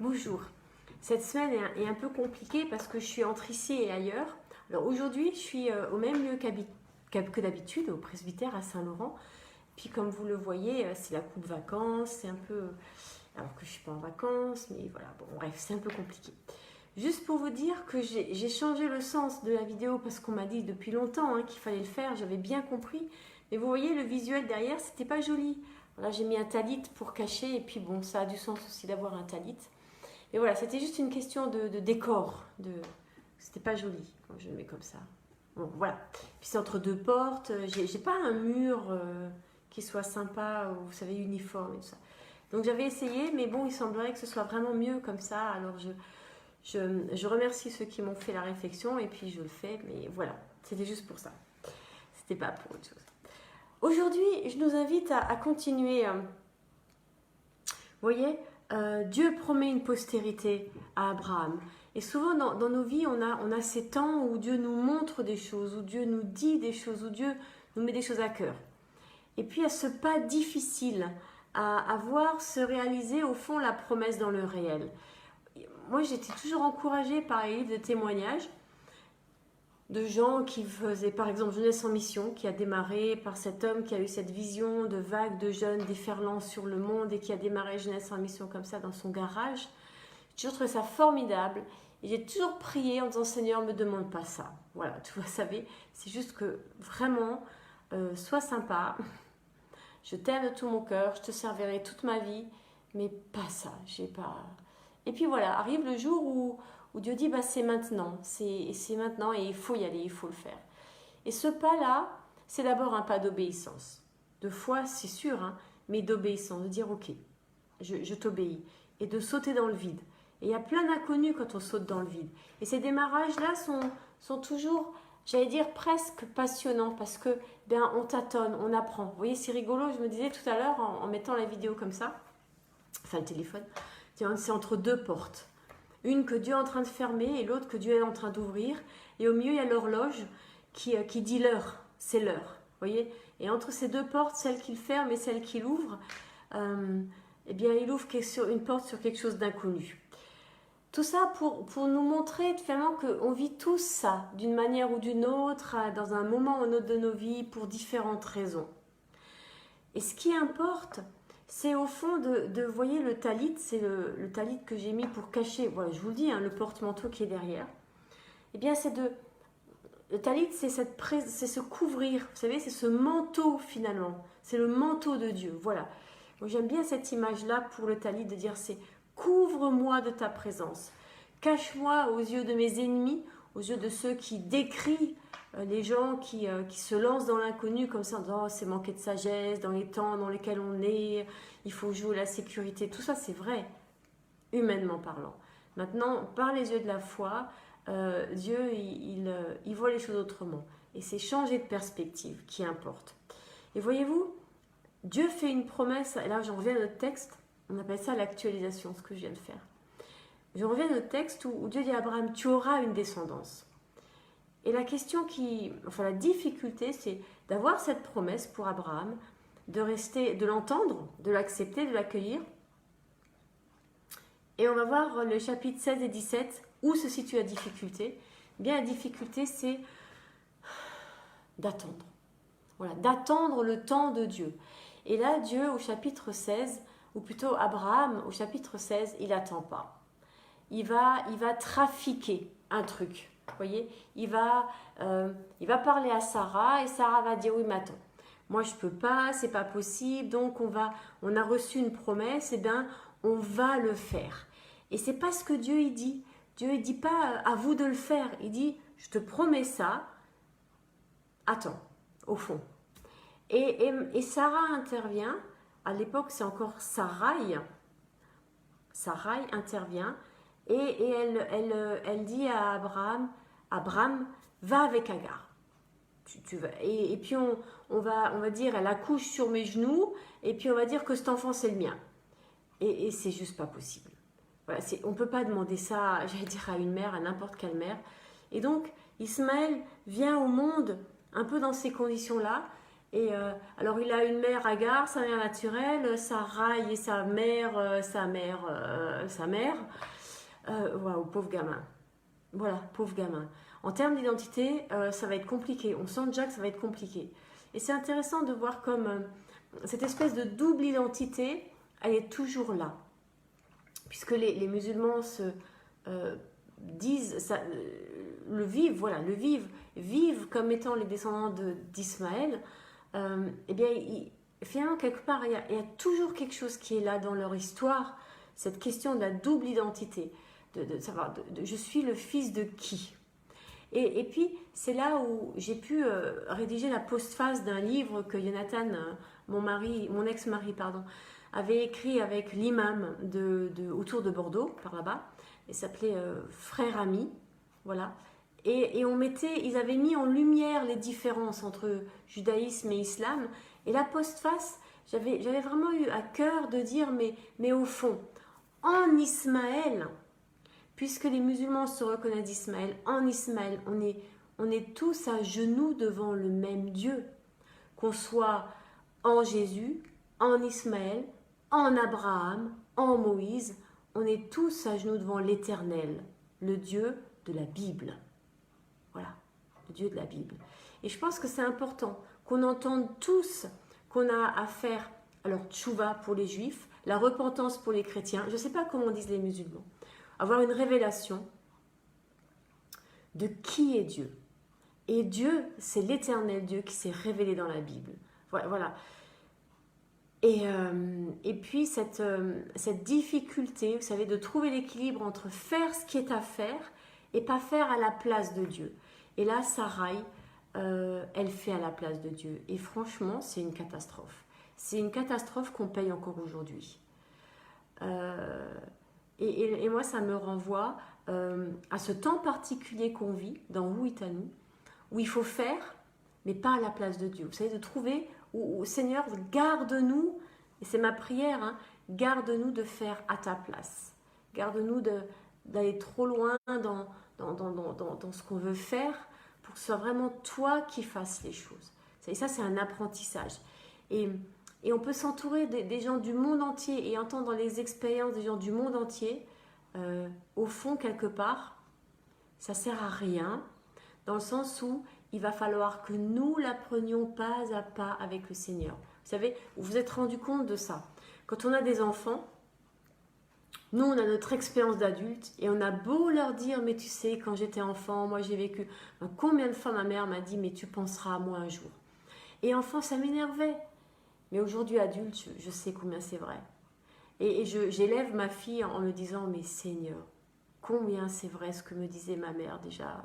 Bonjour. Cette semaine est un peu compliquée parce que je suis entre ici et ailleurs. Alors aujourd'hui, je suis au même lieu que d'habitude, au presbytère à Saint-Laurent. Puis comme vous le voyez, c'est la coupe vacances, c'est un peu... Alors que je ne suis pas en vacances, mais voilà, bon bref, c'est un peu compliqué. Juste pour vous dire que j'ai changé le sens de la vidéo parce qu'on m'a dit depuis longtemps qu'il fallait le faire, j'avais bien compris. Mais vous voyez, le visuel derrière, c'était pas joli. Là, j'ai mis un talit pour cacher et puis bon, ça a du sens aussi d'avoir un talit. Et voilà, c'était juste une question de décor. C'était pas joli quand je le mets comme ça. Bon, voilà. Puis c'est entre deux portes. J'ai pas un mur qui soit sympa, ou, vous savez, uniforme et tout ça. Donc j'avais essayé, mais bon, il semblerait que ce soit vraiment mieux comme ça. Alors je remercie ceux qui m'ont fait la réflexion et puis je le fais. Mais voilà, c'était juste pour ça. C'était pas pour autre chose. Aujourd'hui, je nous invite à continuer. Vous voyez, Dieu promet une postérité à Abraham. Et souvent dans nos vies, on a ces temps où Dieu nous montre des choses, où Dieu nous dit des choses, où Dieu nous met des choses à cœur. Et puis à ce pas difficile à voir se réaliser au fond la promesse dans le réel. Moi, j'étais toujours encouragée par les livres de témoignages de gens qui faisaient, par exemple, Jeunesse en mission, qui a démarré par cet homme qui a eu cette vision de vagues de jeunes déferlant sur le monde et qui a démarré Jeunesse en mission comme ça dans son garage. J'ai toujours trouvé ça formidable et j'ai toujours prié en disant Seigneur, ne me demande pas ça. Voilà, tu vois, vous savez, c'est juste que vraiment, sois sympa, je t'aime de tout mon cœur, je te servirai toute ma vie, mais pas ça, j'ai pas... Et puis voilà, arrive le jour où Dieu dit, bah, c'est maintenant et il faut y aller, il faut le faire. Et ce pas-là, c'est d'abord un pas d'obéissance. De foi, c'est sûr, mais d'obéissance, de dire, ok, je t'obéis, et de sauter dans le vide. Et il y a plein d'inconnus quand on saute dans le vide. Et ces démarrages-là sont toujours, j'allais dire, presque passionnants, parce que on tâtonne, on apprend. Vous voyez, c'est rigolo, je me disais tout à l'heure, en mettant la vidéo comme ça, enfin le téléphone, c'est entre deux portes. Une que Dieu est en train de fermer et l'autre que Dieu est en train d'ouvrir. Et au milieu, il y a l'horloge qui dit l'heure. C'est l'heure. Voyez. Et entre ces deux portes, celle qu'il ferme et celle qu'il ouvre, il ouvre une porte sur quelque chose d'inconnu. Tout ça pour nous montrer finalement qu'on vit tous ça, d'une manière ou d'une autre, dans un moment ou un autre de nos vies, pour différentes raisons. Et ce qui importe, c'est au fond vous voyez, le talit, c'est le talit que j'ai mis pour cacher, voilà, je vous le dis, le porte-manteau qui est derrière. Eh bien, le talit, c'est se couvrir, vous savez, c'est ce manteau finalement, c'est le manteau de Dieu, voilà. Moi, j'aime bien cette image-là pour le talit, de dire c'est couvre-moi de ta présence, cache-moi aux yeux de mes ennemis, aux yeux de ceux qui décrient les gens qui se lancent dans l'inconnu comme ça en disant oh, c'est manquer de sagesse dans les temps dans lesquels on est, il faut jouer la sécurité, tout ça c'est vrai, humainement parlant. Maintenant, par les yeux de la foi, Dieu il voit les choses autrement et c'est changer de perspective qui importe. Et voyez-vous, Dieu fait une promesse, et là j'en reviens à notre texte, on appelle ça l'actualisation, ce que je viens de faire. Je reviens à notre texte où Dieu dit à Abraham, tu auras une descendance. Et la la difficulté, c'est d'avoir cette promesse pour Abraham, de l'entendre, de l'accepter, de l'accueillir. Et on va voir le chapitre 16 et 17, où se situe la difficulté. Bien, la difficulté, c'est d'attendre. Voilà, d'attendre le temps de Dieu. Et là, Dieu, au chapitre 16, ou plutôt Abraham, au chapitre 16, il n'attend pas. Il va trafiquer un truc. Vous voyez, il va parler à Sarah et Sarah va dire oui mais attends, moi je peux pas, c'est pas possible, donc on a reçu une promesse, et bien on va le faire. Et c'est pas ce que Dieu il dit. Dieu il dit pas à vous de le faire, il dit je te promets ça, attends, au fond. Et Sarah intervient, à l'époque c'est encore Sarai intervient. Et elle dit à Abraham, va avec Agar. Tu vas. Et puis on va dire, elle accouche sur mes genoux, et puis on va dire que cet enfant c'est le mien. Et c'est juste pas possible. Voilà, on ne peut pas demander ça, j'allais dire, à une mère, à n'importe quelle mère. Et donc, Ismaël vient au monde un peu dans ces conditions-là, Alors il a une mère Agar, sa mère naturelle, Sarai et sa mère, sa mère. Waouh, pauvre gamin. Voilà, pauvre gamin. En termes d'identité, ça va être compliqué. On sent déjà que ça va être compliqué. Et c'est intéressant de voir comme cette espèce de double identité, elle est toujours là. Puisque les musulmans disent, vivent comme étant les descendants d'Ismaël. Eh bien, finalement, quelque part, il y a toujours quelque chose qui est là dans leur histoire, cette question de la double identité, de savoir, je suis le fils de qui. Et puis, c'est là où j'ai pu rédiger la postface d'un livre que Jonathan, mon ex-mari, pardon, avait écrit avec l'imam autour de Bordeaux, par là-bas. Il s'appelait Frères Amis, voilà. Et ils avaient mis en lumière les différences entre judaïsme et islam. Et la postface, j'avais vraiment eu à cœur de dire, mais au fond, en Ismaël, puisque les musulmans se reconnaissent d'Ismaël, en Ismaël, on est tous à genoux devant le même Dieu. Qu'on soit en Jésus, en Ismaël, en Abraham, en Moïse, on est tous à genoux devant l'Éternel, le Dieu de la Bible. Voilà, le Dieu de la Bible. Et je pense que c'est important qu'on entende tous qu'on a à faire, alors tchouva pour les juifs, la repentance pour les chrétiens, je ne sais pas comment disent les musulmans, avoir une révélation de qui est Dieu. Et Dieu, c'est l'Éternel Dieu qui s'est révélé dans la Bible. Voilà. Et puis cette difficulté, vous savez, de trouver l'équilibre entre faire ce qui est à faire et pas faire à la place de Dieu. Et là, Sarai, elle fait à la place de Dieu. Et franchement, c'est une catastrophe. C'est une catastrophe qu'on paye encore aujourd'hui. Et moi, ça me renvoie à ce temps particulier qu'on vit dans Huitanu, où il faut faire, mais pas à la place de Dieu. Vous savez, de trouver où Seigneur, garde-nous, et c'est ma prière, hein, garde-nous de faire à ta place. Garde-nous d'aller trop loin dans ce qu'on veut faire pour que ce soit vraiment toi qui fasses les choses. Et ça, c'est un apprentissage. Et on peut s'entourer des gens du monde entier et entendre les expériences des gens du monde entier. Au fond, quelque part, ça ne sert à rien, dans le sens où il va falloir que nous la prenions pas à pas avec le Seigneur. Vous savez, vous vous êtes rendu compte de ça. Quand on a des enfants, nous, on a notre expérience d'adulte et on a beau leur dire, mais tu sais, quand j'étais enfant, moi j'ai vécu. Combien de fois ma mère m'a dit, mais tu penseras à moi un jour. Et enfant, ça m'énervait. Mais aujourd'hui, adulte, je sais combien c'est vrai. Et j'élève ma fille en me disant, mais Seigneur, combien c'est vrai ce que me disait ma mère déjà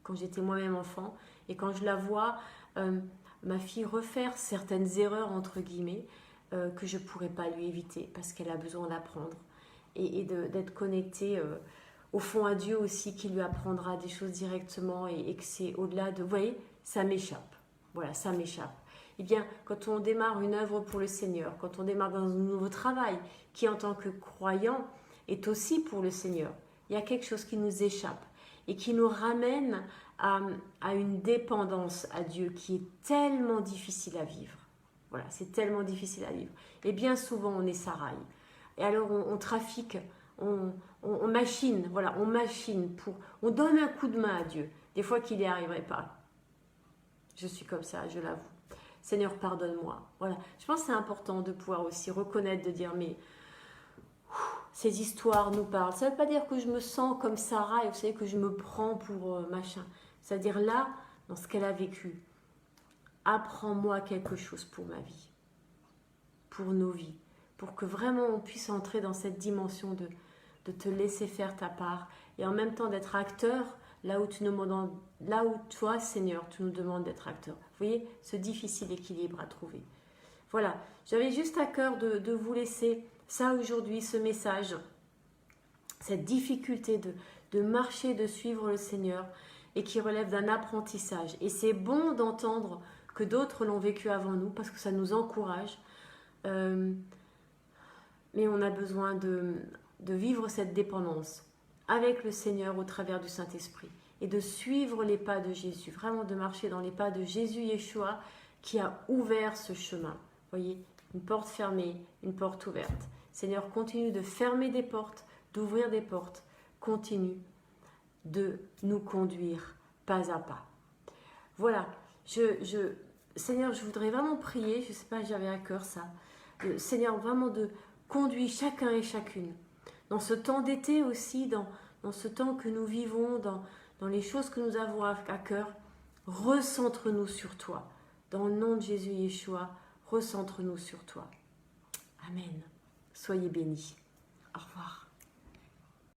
quand j'étais moi-même enfant. Et quand je la vois, ma fille refaire certaines erreurs, entre guillemets, que je ne pourrais pas lui éviter parce qu'elle a besoin d'apprendre. Et d'être connectée au fond à Dieu aussi, qui lui apprendra des choses directement et que c'est au-delà de... Vous voyez, ça m'échappe. Voilà, ça m'échappe. Eh bien, quand on démarre une œuvre pour le Seigneur, quand on démarre dans un nouveau travail, qui en tant que croyant est aussi pour le Seigneur, il y a quelque chose qui nous échappe et qui nous ramène à une dépendance à Dieu qui est tellement difficile à vivre. Voilà, c'est tellement difficile à vivre. Et bien souvent, on est Sarai. Et alors, on trafique, on machine, voilà, on donne un coup de main à Dieu, des fois qu'il n'y arriverait pas. Je suis comme ça, je l'avoue. Seigneur, pardonne-moi. Voilà. Je pense que c'est important de pouvoir aussi reconnaître, de dire, mais ces histoires nous parlent. Ça ne veut pas dire que je me sens comme Sarah et vous savez que je me prends pour machin. C'est-à-dire là, dans ce qu'elle a vécu, apprends-moi quelque chose pour ma vie, pour nos vies, pour que vraiment on puisse entrer dans cette dimension de te laisser faire ta part et en même temps d'être acteur là où toi, Seigneur, tu nous demandes d'être acteur. Vous voyez, ce difficile équilibre à trouver. Voilà, j'avais juste à cœur de vous laisser ça aujourd'hui, ce message, cette difficulté de marcher, de suivre le Seigneur et qui relève d'un apprentissage. Et c'est bon d'entendre que d'autres l'ont vécu avant nous parce que ça nous encourage. Mais on a besoin de vivre cette dépendance avec le Seigneur au travers du Saint-Esprit et de suivre les pas de Jésus, vraiment de marcher dans les pas de Jésus Yeshua qui a ouvert ce chemin. Voyez, une porte fermée, une porte ouverte. Seigneur, continue de fermer des portes, d'ouvrir des portes. Continue de nous conduire pas à pas. Voilà, Seigneur, je voudrais vraiment prier, je ne sais pas, j'avais à cœur ça. Seigneur, vraiment de conduire chacun et chacune. Dans ce temps d'été aussi, dans ce temps que nous vivons, dans les choses que nous avons à cœur, recentre-nous sur toi. Dans le nom de Jésus Yeshua, recentre-nous sur toi. Amen. Soyez bénis. Au revoir.